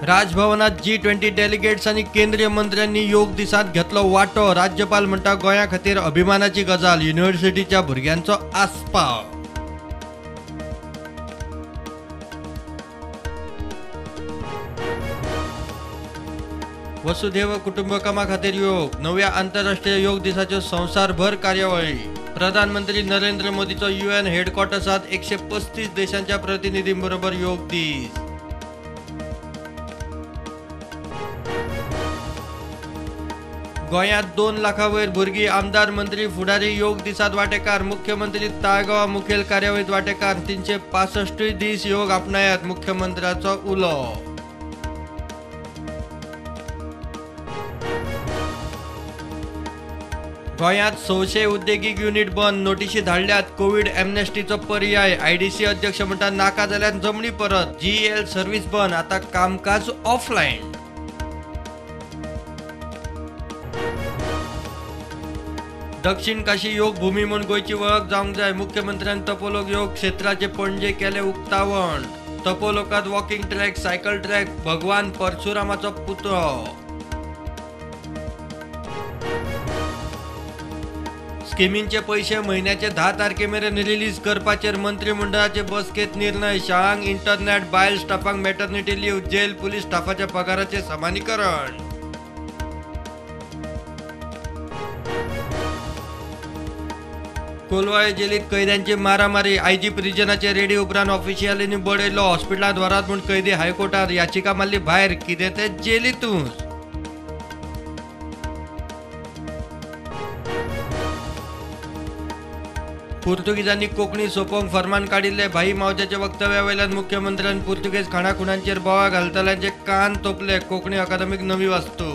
राजभवनात G20 delegates आणि केंद्रीय मंत्र्यांनी योग दिसात घेतलो वाटो। राज्यपाल म्हणटा गोंया खातीर अभिमानाची गजाल, युनिव्हर्सिटीच्या भुरग्यांचो आस्पाव। वसुधैव कुटुंबकमा खातीर योग, नव्या आंतरराष्ट्रीय योग दिसाच्यो संवसारभर कार्यावळी। प्रधानमंत्री नरेंद्र मोदीचो UN हेडक्वार्टर्सात 135 देशांच्या प्रतिनिधींबरोबर योग दीस। गोंयात 2 लाखांवयर भुरगीं आमदार मंत्री फुडारी योग दिसात वांटेकार। मुख्यमंत्री ताळगांवा मुखेल कार्यावळीत वांटेकार। 365 दीस योग आपणायात, मुख्यमंत्र्याचो उलो। गोंयात 600 उद्देगीक युनिट बंद, नोटीशी धाडल्यात। कोविड एमनेस्टीचो पर्याय, IDC अध्यक्ष म्हणटा नाका जाल्यार जमनी परत। GEL सर्व्हिस बंद, आता कामकाज ऑफलायन। दक्षिण काशी योग भूमी म्हणून गोंयची वळख जावंक जाय। मुख्यमंत्र्यान तपोलोक योग क्षेत्राचे पणजे केले उक्तावण। तपोलोकात वॉकिंग ट्रॅक, सायकल ट्रॅक, भगवान परशुरामाचो पुतळो। स्किमींचे पैसे महिन्याचे 10 तारखेमेरेन रिलीज करपाचेर मंत्रिमंडळाचे बसकेत निर्णय। शाळांक इंटरनेट, बायल स्टाफांक मॅटर्निटी लीव्ह, जेल पुलीस स्टाफाच्या पगाराचे समानीकरण। कोलवाळे जेलीत कैद्यांची मारामारी, IG प्रिजनाचे रेडी उपरांत ऑफिशियलींनी बडयलो। हॉस्पिटलांत व्हरात म्हूण कैदी हायकोर्टात याचिका मारली भायर, कितें ते जेलीतूच। पुर्तुगीजांनी कोंकणी सोंपोवंक फर्मान काडिल्ले, भाई मावज्याच्या वक्तव्यावयल्यान मुख्यमंत्र्यान पुर्तुगेज खाणाखुणांचेर बोवाळ घालतल्यांचे कान तोपले। कोंकणी अकादमीक नवी वास्तू।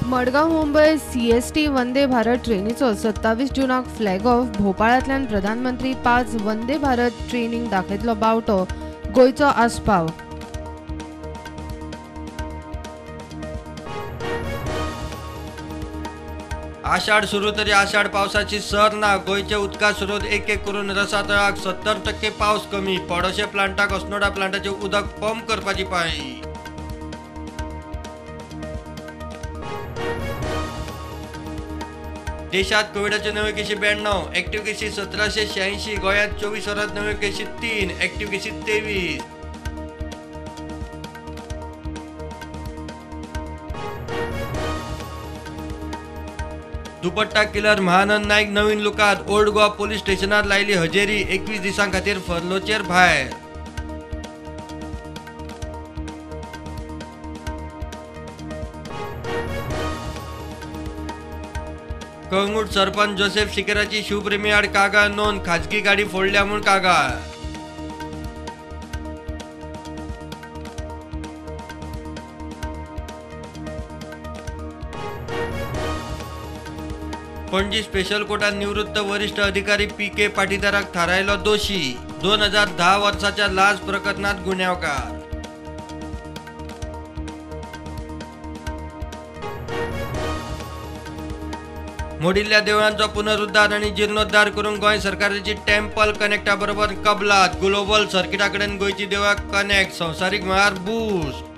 मडगांव मुंबई CST वंदे भारत ट्रेनीचो 27 जूनाक फ्लॅग ऑफ। भोपाळांतल्यान प्रधानमंत्री 5 वंदे भारत ट्रेनींक दाखयतलो बावटो, गोंयचो आस्पाव। आषाढ सुरू तरी आषाढ पावसाची सर ना। गोंयचे उदका स्रोत एक करून रसातळाक 70% पावस कमी। पडोशे प्लांटाक अस्नोडा प्लांटाचे उदक पंप करपाची पाळी। देशात कोविडाचे नवे केशी 92, ऍक्टिव्ह केशी 1786। गोंयात 24 वरांत नवे केशी 3, ऍक्टिव्ह केशी 23। दुपट्टा किलर महानंद नाईक नवीन लुकात। ओल्ड गोवा पोलीस स्टेशनात लायली हजेरी। 21 दिसां खातीर फर्लोचेर भायर। कळंगूट सरपंच जोसेफ शिकेराची शिवप्रेमी आड कागाळ नोंद। खाजगी गाडी फोडल्या म्हूण कागाळ। पणजी स्पेशल कोर्टात निवृत्त वरिष्ठ अधिकारी PK पाटीदाराक थारायलो दोशी। 2010 वर्साच्या लाच प्रकरणात गुन्यांवकार। मोडिल्ल्या देवळांचो पुनरुद्धार आणि जीर्णोद्धार करून गोंय सरकाराची टेम्पल कनेक्टा बरोबर कबलात। ग्लोबल सर्किटा कडेन गोंयची देवळां कनेक्ट, संवसारीक मळार बूस्ट।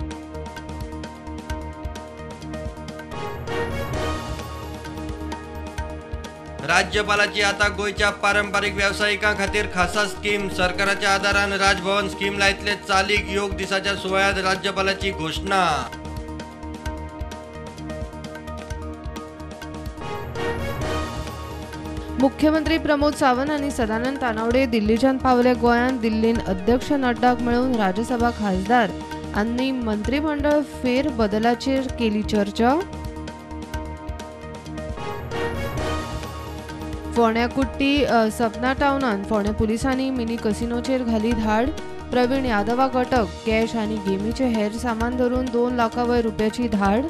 राज्यपालाची आता गोंयच्या पारंपरिक व्यावसायिकां खातीर खासा स्कीम। सरकाराच्या आदारान राजभवन स्कीम लायतले चालीक। योग दिसाच्या सुवाळ्यात राज्यपालाची घोषणा। मुख्यमंत्री प्रमोद सावंत आणि सदानंद तानावडे दिल्लीच्यान पावले गोंयांत। दिल्लीन अध्यक्ष नड्डाक मेळून राज्यसभा खासदार आनी मंत्रिमंडळ फेर बदलाचेर केली चर्चा। फोंड्या कुट्टी सपना टाउनात फोंड्या पुलिसांनी मिनी कसिनोचेर घाली धाड। प्रवीण यादवाक अटक। कॅश आनी गेमीचे हेर सामान धरून 2 लाखांवयर रुपयाची धाड।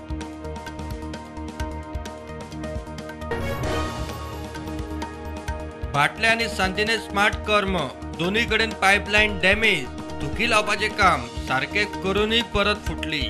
भाटले आणि सांतिने स्मार्ट कर्म, दोन्ही कडेन पायपलायन डॅमेज। तुकी लावपाचे काम सारखे करूनही परत फुटली।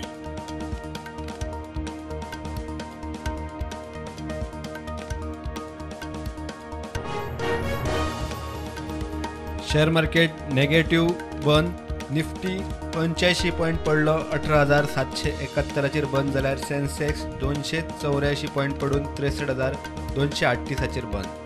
शेअर मार्केट नेगेटिव्ह बंद. निफ्टी 85 पॉईंट पडलो 18,771 बंद जाल्यार सेन्सेक्स 284 पॉईंट पडून 63,238 बंद.